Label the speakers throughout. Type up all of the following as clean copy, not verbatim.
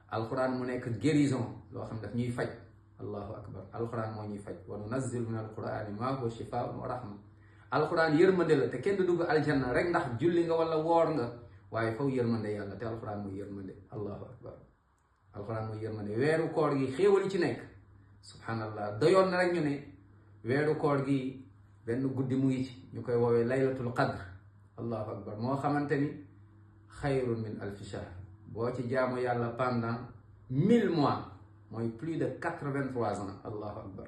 Speaker 1: alquran mu nekk guérison loo xam daf ñuy faj. allahu akbar alquran moo ñuy faj. wa nunazzilu min alqurani ma huwa shifaun wa rahma. alquran yërmande la te kenn du dugg aljanna rek ndax julli nga wala woor nga waaye faw yërmande yàlla te alquran mooy yërmande. allahu akbar alquran mooy yërmande. weeru koor gi xéewal yi ci nekk subhanallah doyoon na rek ñu ne weeru koor gi benn guddi mu ngi ci ñu koy woowee laylatul qadr. allahu akbar moo xamante ni xayrun min alfi shahr. boo ci jaamu yàlla pendant 1000 mois mooy plus de 83 ans. allahu akbar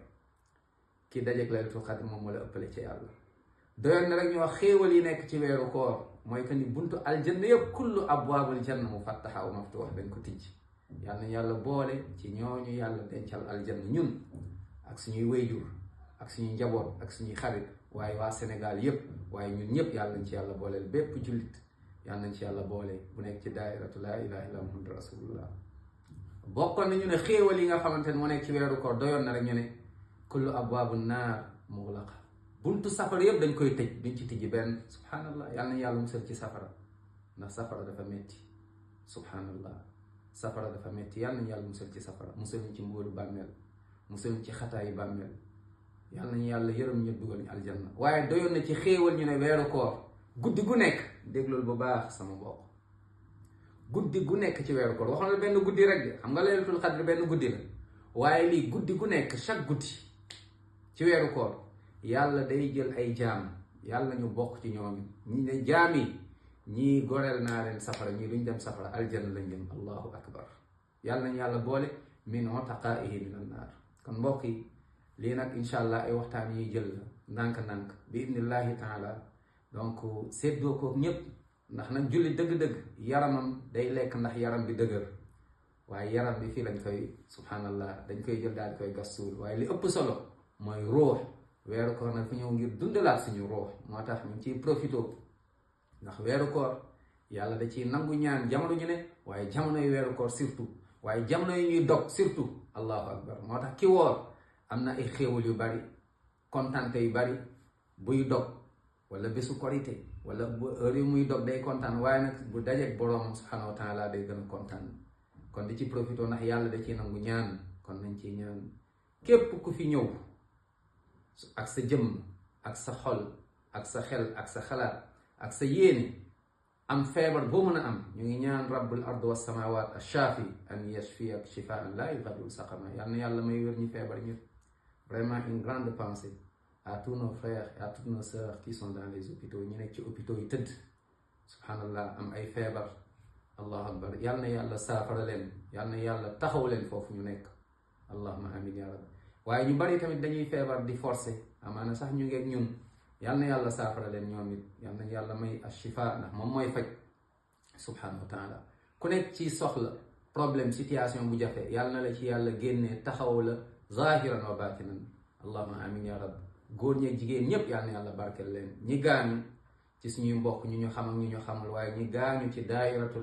Speaker 1: ki dajeeg laylatul qadr moom moo la ëppale ci yàlla. doyoon na rek ñu wax xéewal yi nekk ci weeru koor mooy que ni buntu aljanna yëpp kullu abwaabul janna mufattaha wa maftuha dañ ko tijj. yàlla na yàlla boole ci ñooñu yàlla dencal aljanna ñun ak suñuy wéyjur ak suñuy njaboot ak suñuy xarit waaye waa Sénégal yëpp waaye ñun ñëpp yàlla nañ ci yàlla booleel bépp jullit yàlla nañ ci yàlla boole bu nekk ci daairatu laa ilaha illa muhammadu rasulullah. bokkoon nañu ne xéewal yi nga xamante ne moo nekk ci weeru koor doyoon na rek ñu ne kullu abwaabu naar mughlaqa. buntu safara yëpp dañ koy tëj duñ ci tijji benn. subhanallah yàlla nañ yàlla musal ci safara ndax safara dafa metti. subhanallah safara dafa metti yàlla nañ yàlla musal ci safara musal ñu ci mbugalu bàmmeel musal ñu ci xataayi bàmmeel yàlla nañu yàlla yërëm ñu dugal ñu aljanna. waaye doyoon na ci xéewal ñu ne weeru koor guddi gu nekk déglul bu baax sama mbokk guddi gu nekk ci weeru koor waxoon la benn guddi rek de xam nga laylatul qadr benn guddi la waaye lii guddi gu nekk chaque guddi ci weeru koor yàlla day jël ay jaam yàlla ñu bokk ci ñoom ñi ne jaam yi ñii goreel naa leen safara ñii duñ dem safara aljanna lañ dem. allahu akbar yàlla nañu yàlla boole min utaqaihi min annaar. kon mbokk yi lii nag incha allah ay waxtaan yi jël la ndànk-ndànk bi idnillahi taala donc séddoo ko ñëpp ndax nag julli dëgg-dëgg yaramam day lekk ndax yaram bi dëgër waaye yaram bi fii lañ koy subhanallah dañ koy jël daal di koy gas suul waaye li ëpp solo mooy ruux. weeru koor nag fi ñëw ngir dundalaat suñu ruux moo tax ñu ciy profito ndax weeru koor yàlla da ciy nangu ñaan jamono ñu ne waaye jamono yu weeru koor surtout waaye jamono yi ñuy dog surtout. allahu akbar moo tax ki woor am na ay xéewal yu bari kontante yu bari buy dog wala bésu korité wala bu heure yu muy dog day kontaan waaye nag bu dajeeg boroomam subhanahu wa taala day gën a kontaan. kon di ci profito ndax yàlla da ciy nangu ñaan kon nañ ciy ñaan képp ku fi ñëw ak sa jëmm ak sa xol ak sa xel ak sa xalaat ak sa yéene am feebar boo mën a am ñu ngi ñaan rabbul ard wa samawat ash-shafi an yashfiyak shifaan la yughadiru saqama. yal na yàlla may wér ñu feebar ñëpp. vraiment une grande pensée à tous nos frères et à toutes nos sœurs qui sont dans les hôpitaux ñu nekk ci hôpitaux yi tëdd subhanallah am ay feebar. allahu akbar yal na yàlla saafara leen yal na yàlla taxaw leen foofu ñu nekk. allahumma amin ya rabbi. waaye ñu bari tamit dañuy feebar di forcer amaana sax ñu ngeeg ñun yal na yàlla saafara leen ñoom it yal na yàlla may ashifa ndax moom mooy faj subhanahu wa taala. ku nekk ci soxla problème situation bu jafe yal na la ci yàlla génnee taxaw la zahiran wa batinan. allahumma amin ya rabbi. góor ñeeg jigéen ñépp yal na yàlla barkel leen ñi gaañu ci suñuy mbokk ñu ñu xam ak ñu ñu xamul waaye ñi gaañu ci daayiratul